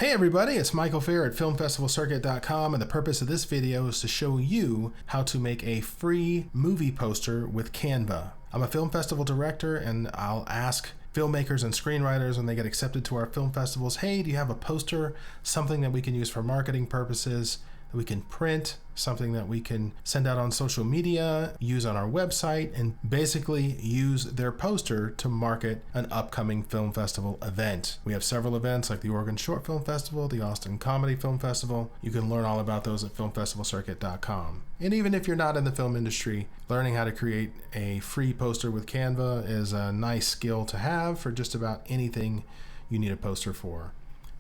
Hey everybody, it's Michael Fair at filmfestivalcircuit.com, and the purpose of this video is to show you how to make a free movie poster with Canva. I'm a film festival director, and I'll ask filmmakers and screenwriters when they get accepted to our film festivals, hey, do you have a poster, something that we can use for marketing purposes, that we can print, something that we can send out on social media, use on our website, and basically use their poster to market an upcoming film festival event. We have several events like the Oregon Short Film Festival, the Austin Comedy Film Festival. You can learn all about those at filmfestivalcircuit.com. And even if you're not in the film industry, learning how to create a free poster with Canva is a nice skill to have for just about anything you need a poster for.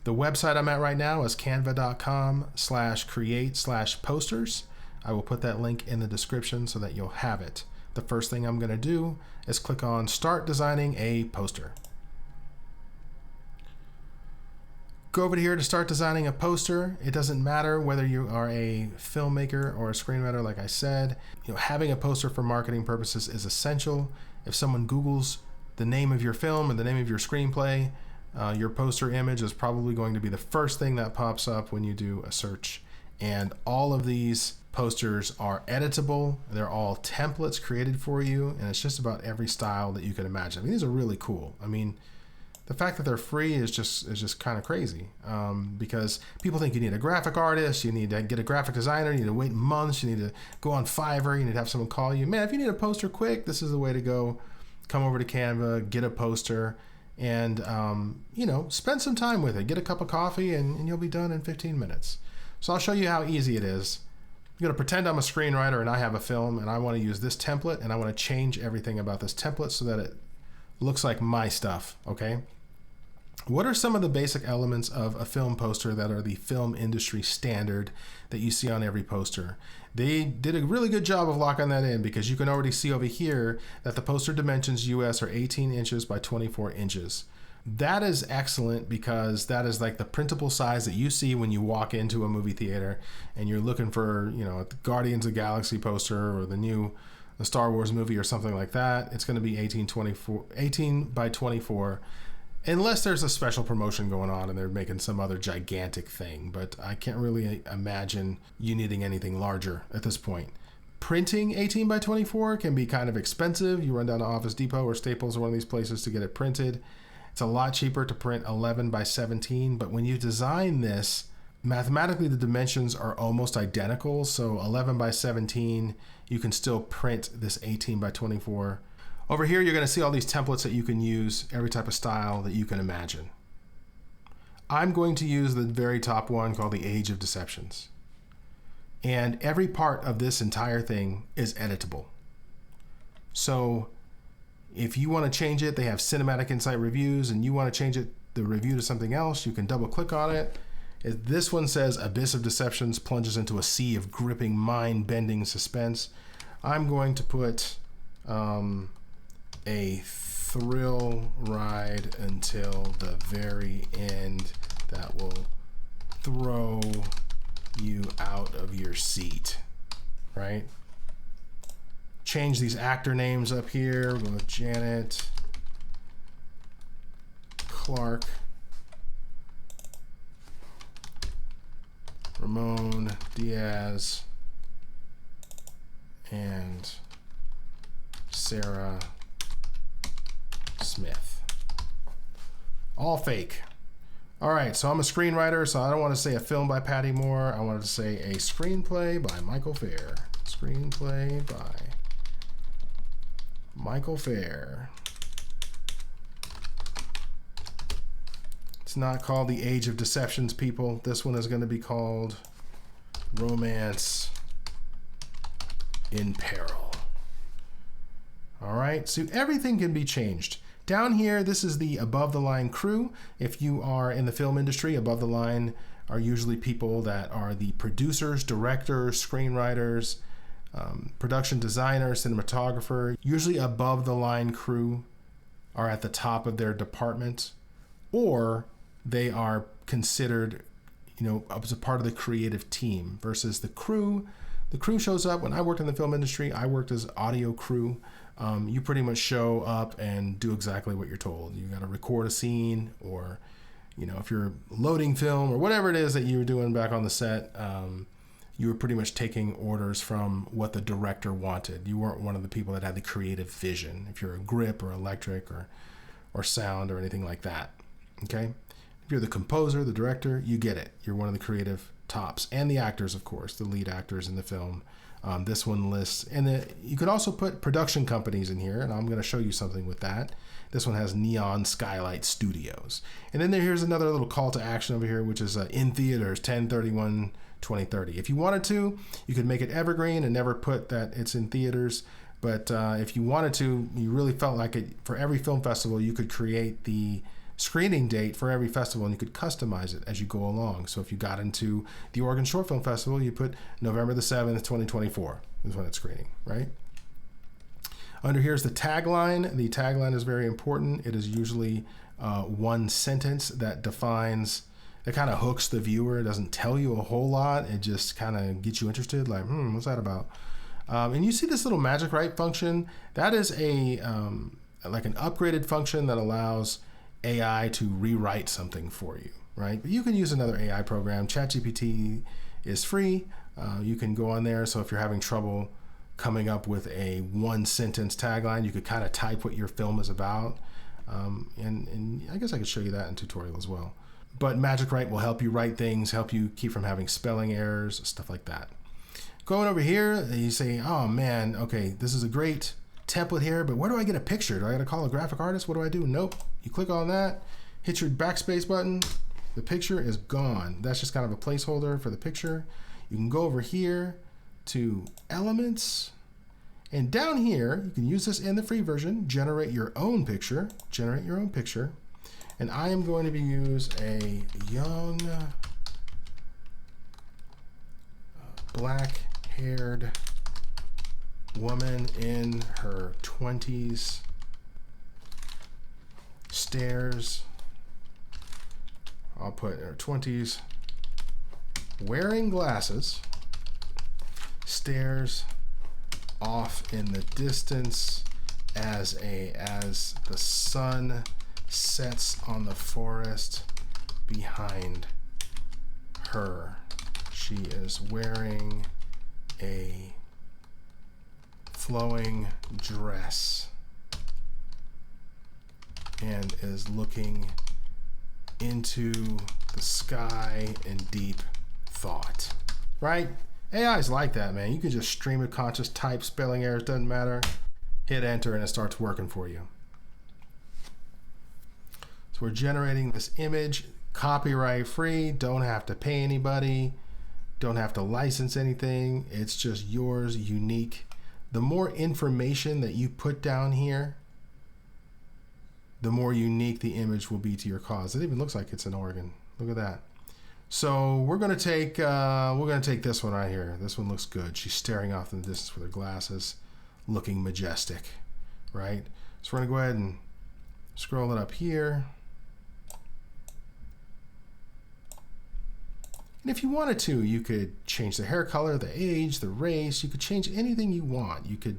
The website I'm at right now is canva.com/create/posters. I will put that link in the description so that you'll have it. The first thing I'm going to do is click on Start Designing a Poster. Go over here to start designing a poster. It doesn't matter whether you are a filmmaker or a screenwriter, like I said. Having a poster for marketing purposes is essential. If someone Googles the name of your film and the name of your screenplay, your poster image is probably going to be the first thing that pops up when you do a search. And all of these posters are editable. They're all templates created for you, and it's just about every style that you can imagine. I mean, these are really cool. I mean, the fact that they're free is just kind of crazy, because people think you need a graphic artist, you need to get a graphic designer, you need to wait months, you need to go on Fiverr, you need to have someone call you. Man, if you need a poster quick, this is the way to go. Come over to Canva, get a poster, and spend some time with it. Get a cup of coffee and you'll be done in 15 minutes. So I'll show you how easy it is. I'm going to pretend I'm a screenwriter and I have a film and I want to use this template, and I want to change everything about this template so that it looks like my stuff, okay? What are some of the basic elements of a film poster that are the film industry standard that you see on every poster? They did a really good job of locking that in, because you can already see over here that the poster dimensions US are 18 inches by 24 inches. That is excellent, because that is like the printable size that you see when you walk into a movie theater and you're looking for, a Guardians of the Galaxy poster or the Star Wars movie or something like that. It's going to be 18 by 24. Unless there's a special promotion going on and they're making some other gigantic thing, but I can't really imagine you needing anything larger at this point. Printing 18 by 24 can be kind of expensive. You run down to Office Depot or Staples or one of these places to get it printed. It's a lot cheaper to print 11 by 17, but when you design this, mathematically the dimensions are almost identical. So 11 by 17, you can still print this 18 by 24. Over here, you're going to see all these templates that you can use, every type of style that you can imagine. I'm going to use the very top one called the Age of Deceptions. And every part of this entire thing is editable. So if you want to change it, they have Cinematic Insight reviews, and you want to change the review to something else, you can double click on it. This one says Abyss of Deceptions plunges into a sea of gripping, mind-bending suspense. I'm going to put a thrill ride until the very end that will throw you out of your seat, right? Change these actor names up here. We're going with Janet, Clark, Ramon Diaz, and Sarah Smith. All fake. All right, so I'm a screenwriter, so I don't want to say a film by Patty Moore. I wanted to say a screenplay by Michael Fair. Screenplay by Michael Fair. It's not called The Age of Deceptions, people. This one is going to be called Romance in Peril. All right, so everything can be changed. Down here, this is the above the line crew. If you are in the film industry, above the line are usually people that are the producers, directors, screenwriters, production designer, cinematographer. Usually above the line crew are at the top of their department, or they are considered, as a part of the creative team versus the crew. The crew shows up. When I worked in the film industry, I worked as audio crew. You pretty much show up and do exactly what you're told. You got to record a scene, or you know, if you're loading film or whatever it is that you were doing back on the set, you were pretty much taking orders from what the director wanted. You weren't one of the people that had the creative vision. If you're a grip or electric or sound or anything like that, okay? If you're the composer, the director, you get it. You're one of the creative tops, and the actors, of course, the lead actors in the film. This one lists, and you could also put production companies in here, and I'm going to show you something with that. This one has Neon Skylight Studios. And then here's another little call to action over here, which is in theaters, 10/31/2030. If you wanted to, you could make it evergreen and never put that it's in theaters. But if you wanted to, you really felt like it, for every film festival, you could create the screening date for every festival, and you could customize it as you go along. So if you got into the Oregon Short Film Festival, you put November the 7th, 2024 is when it's screening, right? Under here is the tagline. The tagline is very important. It is usually one sentence that defines, that kind of hooks the viewer. It doesn't tell you a whole lot. It just kind of gets you interested, like, what's that about? And you see this little magic write function. That is a like an upgraded function that allows AI to rewrite something for you, right? But you can use another AI program. ChatGPT is free. You can go on there. So if you're having trouble coming up with a one sentence tagline, you could kind of type what your film is about. And I guess I could show you that in tutorial as well. But Magic Write will help you write things, help you keep from having spelling errors, stuff like that. Going over here, you say, oh man, okay, this is a great template here, but where do I get a picture? Do I got to call a graphic artist? What do I do? Nope. You click on that, hit your backspace button, the picture is gone. That's just kind of a placeholder for the picture. You can go over here to elements, and down here, you can use this in the free version, generate your own picture, and I am going to use a young black-haired woman in her 20s, stares, I'll put in her 20s, wearing glasses, stares off in the distance as the sun sets on the forest behind her. She is wearing a flowing dress and is looking into the sky in deep thought, right? AI is like that, man. You can just stream of conscious, type, spelling errors, doesn't matter. Hit enter and it starts working for you. So we're generating this image, copyright free, don't have to pay anybody, don't have to license anything. It's just yours, unique. The more information that you put down here, the more unique the image will be to your cause. It even looks like it's in Oregon. Look at that. So we're gonna take this one right here. This one looks good. She's staring off in the distance with her glasses, looking majestic, right? So we're gonna go ahead and scroll it up here. And if you wanted to, you could change the hair color, the age, the race. You could change anything you want. You could,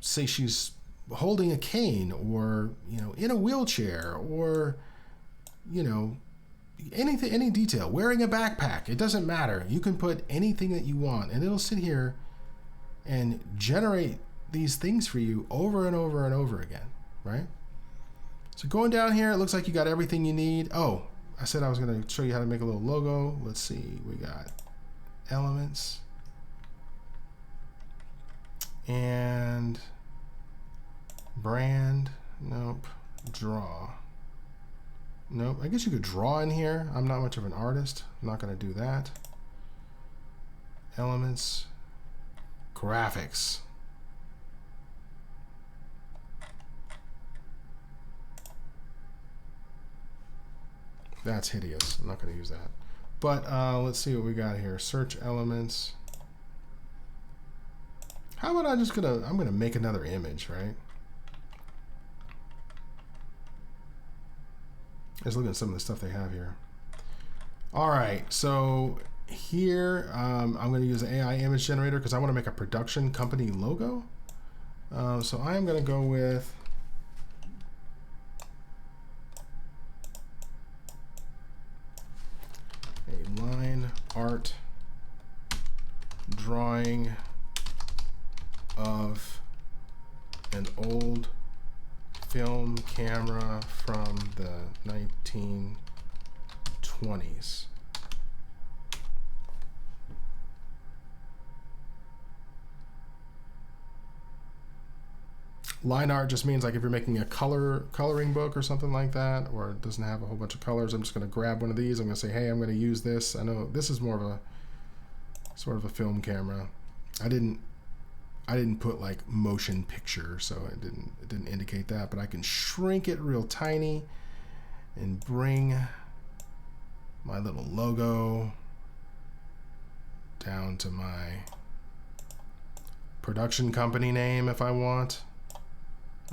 say she's holding a cane, or, in a wheelchair, or, anything, any detail, wearing a backpack. It doesn't matter. You can put anything that you want, and it'll sit here and generate these things for you over and over and over again, right? So going down here, it looks like you got everything you need. Oh, I said I was going to show you how to make a little logo. Let's see. We got elements and brand. Nope. Draw. Nope. I guess you could draw in here. I'm not much of an artist. I'm not going to do that. Elements. Graphics. That's hideous. I'm not going to use that. But let's see what we got here. Search elements. How about I'm gonna make another image, right? Let's look at some of the stuff they have here. All right, so here I'm going to use the AI image generator because I want to make a production company logo. So I am going to go with art drawing of an old film camera from the 1920s. Line art just means like if you're making a coloring book or something like that, or it doesn't have a whole bunch of colors, I'm just going to grab one of these. I'm going to say, hey, I'm going to use this. I know this is more of a sort of a film camera. I didn't put like motion picture, so it didn't indicate that, but I can shrink it real tiny and bring my little logo down to my production company name if I want.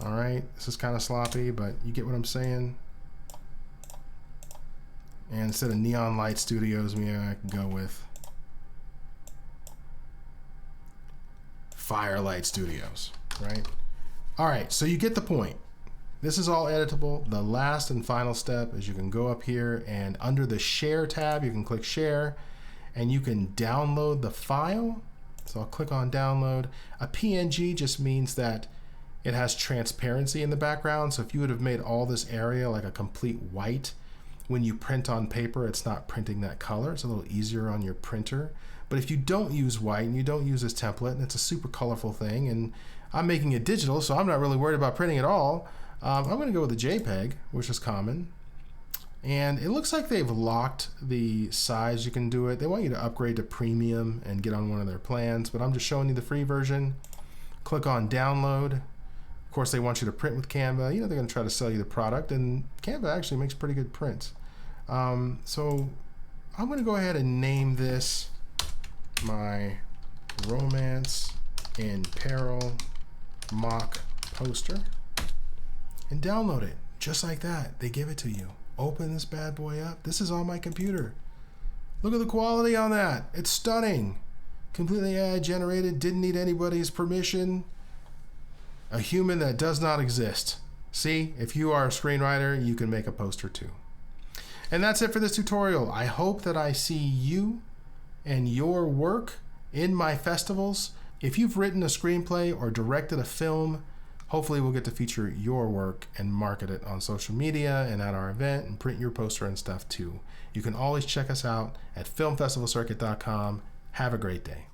All right, this is kind of sloppy, but you get what I'm saying. And instead of Neon Light Studios, maybe I can go with Firelight Studios, right? All right, so you get the point. This is all editable. The last and final step is you can go up here and under the Share tab, you can click Share, and you can download the file. So I'll click on Download. A PNG just means that it has transparency in the background. So if you would have made all this area like a complete white, when you print on paper, it's not printing that color. It's a little easier on your printer. But if you don't use white and you don't use this template, and it's a super colorful thing, and I'm making it digital, so I'm not really worried about printing at all. I'm going to go with a JPEG, which is common. And it looks like they've locked the size you can do it. They want you to upgrade to premium and get on one of their plans, but I'm just showing you the free version. Click on Download. Of course, they want you to print with Canva. You know, they're going to try to sell you the product, and Canva actually makes pretty good prints. So I'm going to go ahead and name this my Romance in Peril mock poster and download it just like that. They give it to you. Open this bad boy up. This is on my computer. Look at the quality on that. It's stunning. Completely AI generated, didn't need anybody's permission. A human that does not exist. See, if you are a screenwriter, you can make a poster too. And that's it for this tutorial. I hope that I see you and your work in my festivals. If you've written a screenplay or directed a film, hopefully we'll get to feature your work and market it on social media and at our event and print your poster and stuff too. You can always check us out at filmfestivalcircuit.com. Have a great day.